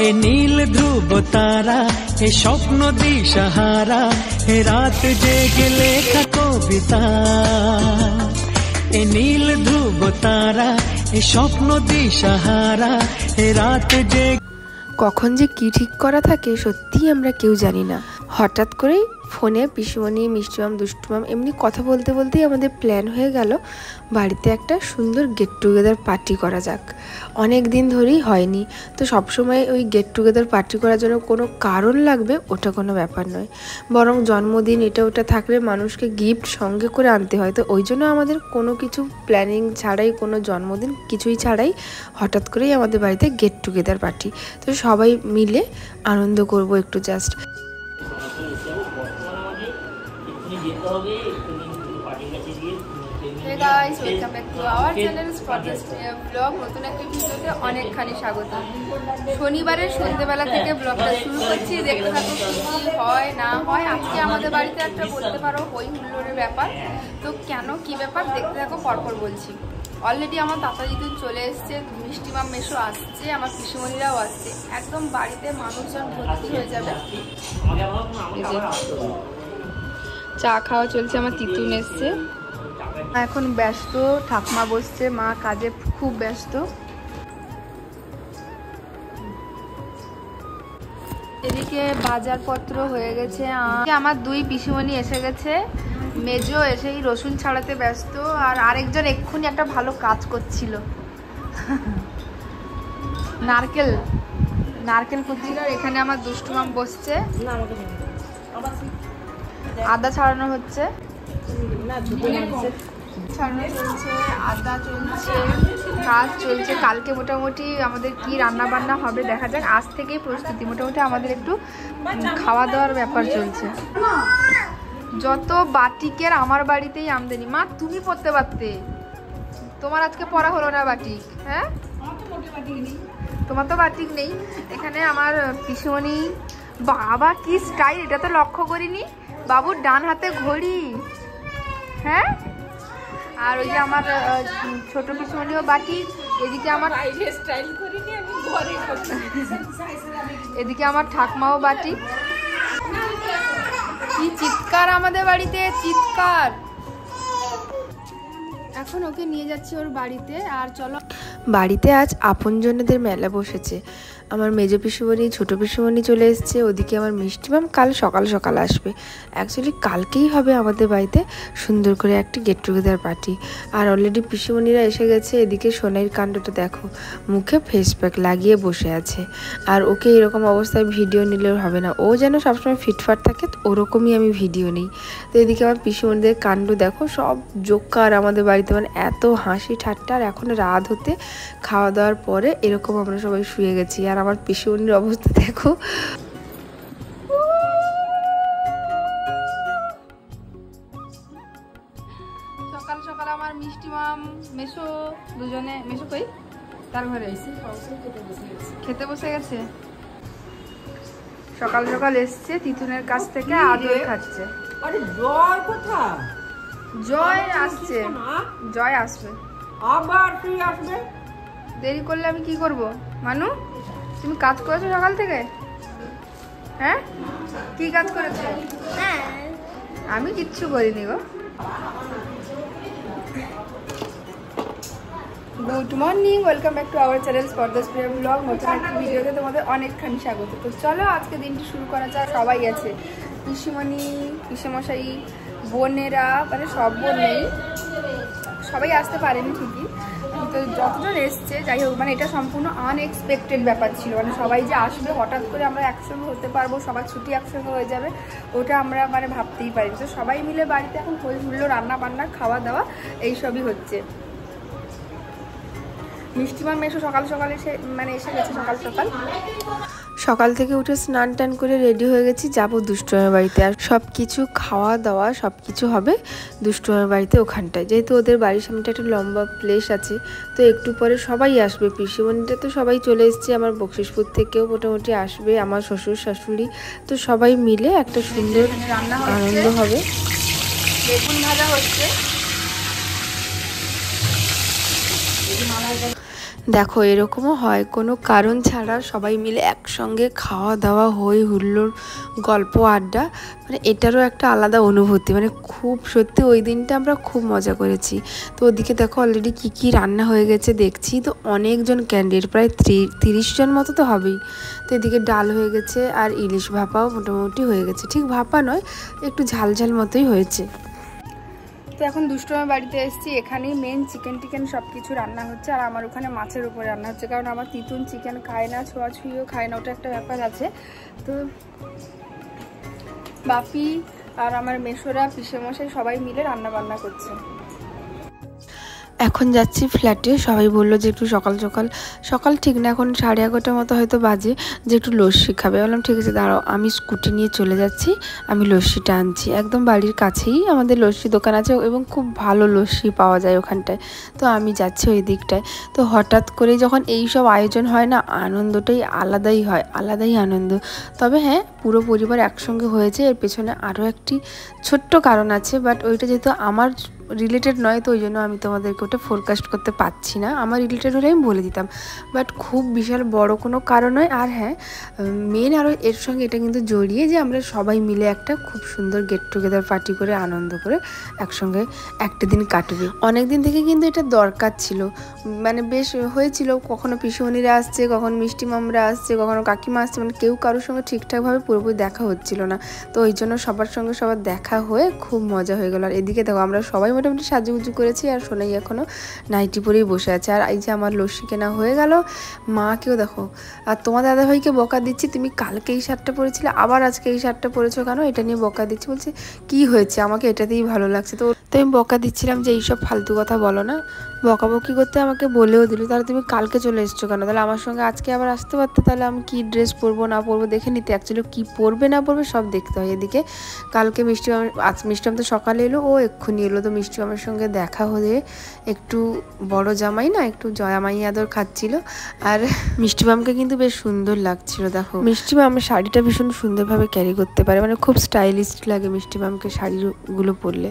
এ নীল ধ্রুব তারা, এ স্বপ্ন দিশাহারা, এ রাত জেগে লেখা কবিতা। এ নীল ধ্রুব তারা, এ স্বপ্ন দিশাহারা, এ রাত জেগে। কখন যে কি ঠিক করা থাকে সত্যিই আমরা কেউ জানি না। হঠাৎ করেই ফোনে পিসিমণি, মিষ্টিমাম, দুষ্টুমাম এমনি কথা বলতে বলতেই আমাদের প্ল্যান হয়ে গেল বাড়িতে একটা সুন্দর গেট টুগেদার পার্টি করা যাক। অনেক দিন ধরেই হয়নি, তো সবসময় ওই গেট টুগেদার পার্টি করার জন্য কোনো কারণ লাগবে ওটা কোনো ব্যাপার নয়, বরং জন্মদিন এটা ওটা থাকলে মানুষকে গিফট সঙ্গে করে আনতে হয়। তো ওই জন্য আমাদের কোনো কিছু প্ল্যানিং ছাড়াই, কোনো জন্মদিন কিছুই ছাড়াই হঠাৎ করেই আমাদের বাড়িতে গেট টুগেদার পার্টি। তো সবাই মিলে আনন্দ করব একটু just. Hey guys, welcome back to our channel Spotless Vlog। নতুন একটা ভিডিওতে অনেকখানি স্বাগত। শনিবারের সন্ধ্যেবেলা থেকে ব্লগটা শুরু করছি, দেখতে থাকো কি হয় না হয়। আজকে আমাদের বাড়িতে একটা বলতে পারো হই হুল্লোড়ের ব্যাপার। তো কেন কি ব্যাপার দেখতে থাকো, পরপর বলছি। অলরেডি আমার তাতা দিদুন চলে এসছে, মিষ্টিমাম মেশো আসছে, আমার পিসিমণিরাও আসছে। একদম বাড়িতে মানুষজন ভর্তি হয়ে যাবে। চা খাওয়া চলছে, আমার তিতুন এসছে, এখন ব্যস্ত, ঠাকুমা বসছে, মা কাজে খুব ব্যস্ত। এদিকে বাজারপত্র হয়ে গেছে। আমার দুই পিসিমণি এসে গেছে, মেজো এসেই রসুন ছাড়াতে ব্যস্ত, আর আরেকজন এক্ষুনি একটা ভালো কাজ করছিল, নারকেল কুচিল। এখানে আমার দুষ্টুমাম বসছে, আদা ছাড়ানো হচ্ছে, ছাড়ানো চলছে, আদা চলছে, কাজ চলছে। কালকে মোটামুটি আমাদের কি রান্না বান্না হবে দেখা যাক, আজ থেকেই প্রস্তুতি। মোটামুটি আমাদের একটু খাওয়া দাওয়ার ব্যাপার চলছে। যত বাটিকের আমার বাড়িতেই আমদানি। মা তুমি পড়তে পারতে, তোমার আজকে পড়া হলো না বাটিক? হ্যাঁ, তোমার তো বাটিক নেই। এখানে আমার পিসিমণি, বাবা কি স্টাইল, এটা তো লক্ষ্য করিনি। বাবুর ডান হাতে ঘড়ি, হ্যাঁ। আর ওই যে আমার ছোট পিসিমণিও বাটি, এদিকে আমার এদিকে আমার ঠাকমাও বাটি। কি চিৎকার আমাদের বাড়িতে, চিৎকার। এখন ওকে নিয়ে যাচ্ছি ওর বাড়িতে। আর চলো, বাড়িতে আজ আপনজনদের মেলা বসেছে। আমার মেজো পিসিমণি, ছোটো পিসিমণি চলে এসছে, ওদিকে আমার মিষ্টিমাম কাল সকাল সকাল আসবে। অ্যাকচুয়ালি কালকেই হবে আমাদের বাড়িতে সুন্দর করে একটি গেট টুগেদার পার্টি। আর অলরেডি পিসিমণিরা এসে গেছে। এদিকে সোনাইয়ের কাণ্ডটা দেখো, মুখে ফেস প্যাক লাগিয়ে বসে আছে। আর ওকে এরকম অবস্থায় ভিডিও নিলেও হবে না, ও যেন সবসময় ফিটফাট থাকে, ওরকমই আমি ভিডিও নিই। তো এদিকে আমার পিসিমণিদের কাণ্ড দেখো, সব জোকার আমাদের বাড়িতে, মানে এত হাসি ঠাট্টা। আর এখন রাত হতে, খাওয়া দাওয়ার পরে এরকম আমরা সবাই শুয়ে গেছি। আর আমার পিসিমণির অবস্থা দেখো, সকাল সকাল আমার মিষ্টিমাম মেশো দুজনে, মেশো কই তার ঘরে খেতে বসে গেছে। সকাল সকাল এসছে তিতুনের কাছ থেকে, আদর খাচ্ছে। জয় কোথা? জয় আসছে, জয় আসবে, আবার তুই আসবে। দেরি করলে আমি কি করব? মানু, তুমি কাজ করেছো সকাল থেকে? হ্যাঁ, কি কাজ করেছো? আমি কিচ্ছু করিনি গো। Good morning, welcome back to our channel spotless blog. নতুন একটা ভিডিওতে তোমাদের অনেকখানি স্বাগত। তো চলো আজকে দিনটি শুরু করা যায়। সবাই আছে, পিসিমণি, পিসেমশাই, বোনেরা, মানে সব বোন নেই, সবাই আসতে পারেনি ঠিকই, তো যতজন এসছে যাই হোক, মানে এটা সম্পূর্ণ আনএক্সপেক্টেড ব্যাপার ছিল। মানে সবাই যে আসবে, হঠাৎ করে আমরা একসঙ্গে হতে পারবো, সবার ছুটি একসঙ্গে হয়ে যাবে, ওটা আমরা মানে ভাবতেই পারিনি। তো সবাই মিলে বাড়িতে এখন হই হুল্লোড়, রান্না বান্না, খাওয়া দাওয়া এইসবই হচ্ছে। মিষ্টিমাম মেশো সকাল সকাল এসে গেছে সকাল সকাল। সকাল থেকে উঠে স্নান টান করে রেডি হয়ে গেছি, যাবো দুষ্টুমের বাড়িতে। আর সব কিছু খাওয়া দাওয়া সব কিছু হবে দুষ্টুমের বাড়িতে, ওখানটায়। যেহেতু ওদের বাড়ির সামনে একটা লম্বা প্লেস আছে, তো একটু পরে সবাই আসবে। পিসিমণিটা তো সবাই চলে এসছে, আমার বকশিসপুর থেকেও মোটামুটি আসবে, আমার শ্বশুর শাশুড়ি, তো সবাই মিলে একটা সুন্দর আনন্দ হবে। বেগুন ভাজা হচ্ছে। দেখো এরকমও হয়, কোনো কারণ ছাড়া সবাই মিলে একসঙ্গে খাওয়া দাওয়া, হই হুল্লোড়, গল্প আড্ডা, মানে এটারও একটা আলাদা অনুভূতি। মানে খুব সত্যি ওই দিনটা আমরা খুব মজা করেছি। তো ওদিকে দেখো অলরেডি কী কী রান্না হয়ে গেছে দেখছি, তো অনেকজন ক্যান্ডিডেট, প্রায় 30 জন মতো তো হবেই। তো এদিকে ডাল হয়ে গেছে আর ইলিশ ভাপাও মোটামুটি হয়ে গেছে, ঠিক ভাপা নয়, একটু ঝাল ঝাল মতোই হয়েছে। তো এখন দুষ্টুমার বাড়িতে এসেছি, এখানেই মেন চিকেন সব কিছু রান্না হচ্ছে, আর আমার ওখানে মাছের উপরে রান্না হচ্ছে, কারণ আমার তিতুন চিকেন খায় না, ছোঁয়াছুঁইও খায় না, ওটা একটা ব্যাপার আছে। তো বাপি আর আমার মেশোরা, পিসেমশাই সবাই মিলে রান্না বান্না করছে। এখন যাচ্ছি ফ্ল্যাটে, সবাই বললো যে একটু সকাল ঠিক না, এখন 11:30 মতো হয়তো বাজে, যে একটু লস্যি খাবে। বললাম ঠিক আছে দাঁড়াও, আমি স্কুটি নিয়ে চলে যাচ্ছি, আমি লস্যিটা আনছি। একদম বাড়ির কাছেই আমাদের লস্যি দোকান আছে এবং খুব ভালো লস্যি পাওয়া যায় ওখানটায়। তো আমি যাচ্ছি ওই দিকটায়। তো হঠাৎ করে যখন এই সব আয়োজন হয় না, আনন্দটাই আলাদাই হয়, আলাদাই আনন্দ। তবে হ্যাঁ, পুরো পরিবার একসঙ্গে হয়েছে, এর পেছনে আরও একটি ছোট্ট কারণ আছে, বাট ওইটা যেহেতু আমার রিলেটেড নয়, তো ওই জন্য আমি তোমাদেরকে ওটা ফোরকাস্ট করতে পারছি না। আমার রিলেটেড হলে আমি বলে দিতাম, বাট খুব বিশাল বড় কোনো কারণ নয়। আর হ্যাঁ, মেন আরও এর সঙ্গে এটা কিন্তু জড়িয়ে যে আমরা সবাই মিলে একটা খুব সুন্দর গেট টুগেদার পার্টি করে আনন্দ করে একসঙ্গে একটা দিন কাটবে। অনেক দিন থেকে কিন্তু এটা দরকার ছিল, মানে বেশ হয়েছিল, কখনো পিসুমণিরা আসছে, কখনো মিষ্টি মামরা আসছে, কখনো কাকিমা আসছে, মানে কেউ কারোর সঙ্গে ঠিকঠাকভাবে পুরোপুরি দেখা হচ্ছিল না। তো ওই জন্য সবার সঙ্গে সবার দেখা হয়ে খুব মজা হয়ে গেল। আর এদিকে দেখো আমরা সবাই মোটামুটি সাজুগুজু করেছি, আর সোনাই এখনও নাইটি পরেই বসে আছে। আর এই যে আমার লস্যি কেনা হয়ে গেল, মাকেও দেখো, আর তোমার দাদাভাইকে বকা দিচ্ছি, তুমি কালকে এই শার্টটা পরেছিলে, আবার আজকে এই শার্টটা পরেছো কেন, এটা নিয়ে বকা দিচ্ছি। বলছে কি হয়েছে, আমাকে এটাতেই ভালো লাগছে। তো আমি বকা দিচ্ছিলাম যে এইসব ফালতু কথা বলো না, বকাবকি করতে আমাকে বলেও দিল, তাহলে তুমি কালকে চলে এসছো কেন, তাহলে আমার সঙ্গে আজকে আবার আসতে পারতে, তাহলে আমি কি ড্রেস পরবো না পরবো দেখে নিতে। অ্যাকচুয়ালি কী পরবে না পরবে সব দেখতে হয়। এদিকে কালকে মিষ্টিমাম তো সকালে এলো, ও এক্ষুনি এলো। তো মিষ্টিমামের সঙ্গে দেখা হয়ে একটু বড় জামাই না, একটু জয়ামাই আদর খাচ্ছিল। আর মিষ্টিমামকে কিন্তু বেশ সুন্দর লাগছিল। দেখো মিষ্টিমাম শাড়িটা ভীষণ সুন্দরভাবে ক্যারি করতে পারে, মানে খুব স্টাইলিশ লাগে মিষ্টিমামকে শাড়িগুলো পরলে।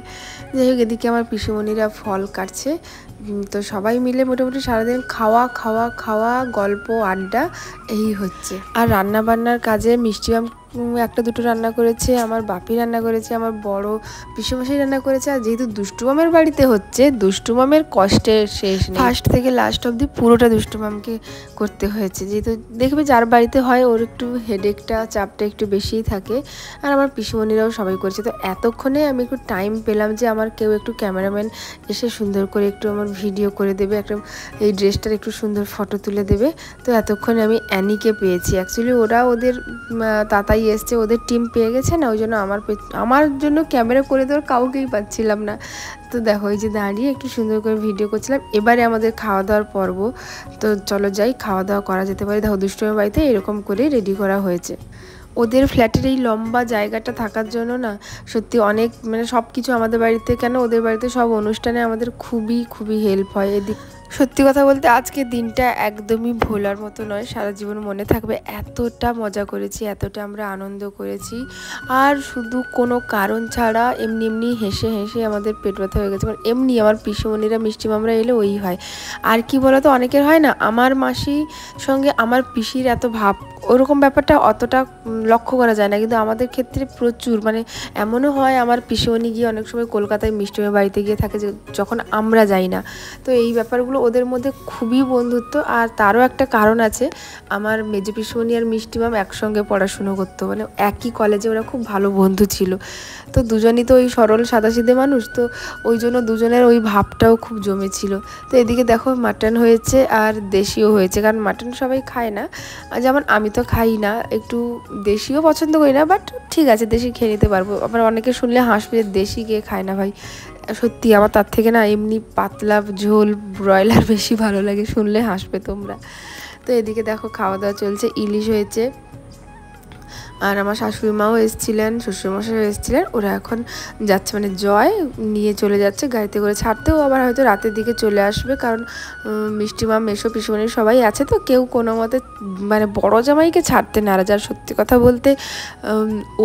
যাই হোক, এদিকে আমার পিসুমণিরা ফল কাটছে। তো সবাই মিলে মোটামুটি সারাদিন খাওয়া গল্প আড্ডা এই হচ্ছে। আর রান্না বান্নার কাজে মিষ্টিমাম একটা দুটো রান্না করেছে, আমার বাপি রান্না করেছে, আমার বড় পিসেমশাই রান্না করেছে। আর যেহেতু দুষ্টুমামের বাড়িতে হচ্ছে, দুষ্টুমামের কষ্টের শেষ নেই, ফার্স্ট থেকে লাস্ট অবধি পুরোটা দুষ্টুমামকে করতে হয়েছে। যেহেতু দেখবে যার বাড়িতে হয় ওর একটু হেডেকটা, চাপটা একটু বেশিই থাকে। আর আমার পিসুমণিরাও সবাই করেছে। তো এতক্ষণে আমি একটু টাইম পেলাম যে আমার কেউ একটু ক্যামেরাম্যান এসে সুন্দর করে একটু আমার ভিডিও করে দেবে, একটা এই ড্রেসটার একটু সুন্দর ফটো তুলে দেবে। তো এতক্ষণে আমি অ্যানিকে পেয়েছি। অ্যাকচুয়ালি ওরা ওদের তাতাই এসছে, ওদের টিম পেয়ে গেছে না, ওই জন্য আমার জন্য ক্যামেরা করে দেওয়ার কাউকেই পাচ্ছিলাম না। তো দেখো এই যে দাঁড়িয়ে একটু সুন্দর করে ভিডিও করছিলাম। এবারে আমাদের খাওয়া দাওয়ার পর্ব, তো চলো যাই, খাওয়া দাওয়া করা যেতে পারে। দেখো দুষ্টুমের বাড়িতে এরকম করে রেডি করা হয়েছে। ওদের ফ্ল্যাটের এই লম্বা জায়গাটা থাকার জন্য না সত্যি অনেক, মানে সব কিছু আমাদের বাড়িতে কেন ওদের বাড়িতে সব অনুষ্ঠানে আমাদের খুবই হেল্প হয়। এদিক সত্যি কথা বলতে আজকের দিনটা একদমই ভোলার মতো নয়, সারা জীবন মনে থাকবে। এতটা মজা করেছি, এতটা আমরা আনন্দ করেছি, আর শুধু কোনো কারণ ছাড়া এমনি হেসে আমাদের পেট ব্যথা হয়ে গেছে। মানে এমনি আমার পিসুমণিরা মিষ্টিমামরা এলে ওই হয়। আর কি বলতো, অনেকের হয় না আমার মাসির সঙ্গে আমার পিসির এত ভাব, ওরকম ব্যাপারটা অতটা লক্ষ্য করা যায় না, কিন্তু আমাদের ক্ষেত্রে প্রচুর, মানে এমনও হয় আমার পিসিমণি গিয়ে অনেক সময় কলকাতায় মিষ্টিমের বাড়িতে গিয়ে থাকে যখন আমরা যাই না। তো এই ব্যাপারগুলো ওদের মধ্যে খুবই বন্ধুত্ব। আর তারও একটা কারণ আছে, আমার মেজো পিসিমণি আর মিষ্টিমাম একসঙ্গে পড়াশুনো করতো, মানে একই কলেজে ওরা খুব ভালো বন্ধু ছিল। তো দুজনই তো ওই সরল সাদাসিধে মানুষ, তো ওই জন্য দুজনের ওই ভাবটাও খুব জমেছিল। তো এদিকে দেখো মাটন হয়েছে আর দেশিও হয়েছে, কারণ মাটন সবাই খায় না, যেমন আমি তো খাই না, একটু দেশিও পছন্দ করি না, বাট ঠিক আছে দেশি খেয়ে নিতে পারবো। আবার অনেকে শুনলে হাসবে, দেশি কে খায় না ভাই, সত্যি আমার তার থেকে না এমনি পাতলা ঝোল ব্রয়লার বেশি ভালো লাগে, শুনলে হাসবে তোমরা। তো এদিকে দেখো খাওয়া দাওয়া চলছে, ইলিশ হয়েছে আর আমার শাশুড়ি মাও এসেছিলেন, শ্বশুরমশাইও এসেছিলেন। ওরা এখন যাচ্ছে, মানে জয় নিয়ে চলে যাচ্ছে গাড়িতে করে ছাড়তেও, আবার হয়তো রাতের দিকে চলে আসবে, কারণ মিষ্টি মা, মেসো, পিসুমণি সবাই আছে, তো কেউ কোনো মতে মানে বড় জামাইকে ছাড়তে নারাজ। আর সত্যি কথা বলতে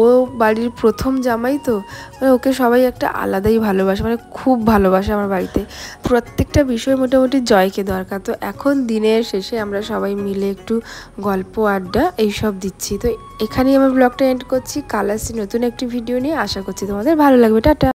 ও বাড়ির প্রথম জামাই, তো মানে ওকে সবাই একটা আলাদাই ভালোবাসে, মানে খুব ভালোবাসে আমার বাড়িতে। প্রত্যেকটা বিষয় মোটামুটি জয়কে দরকার। তো এখন দিনের শেষে আমরা সবাই মিলে একটু গল্প আড্ডা এইসব দিচ্ছি। তো এখানেই আমার ব্লগটা এন্ড করছি। কাল আসছি নতুন একটি ভিডিও নিয়ে, আশা করছি তোমাদের ভালো লাগবে। টাটা।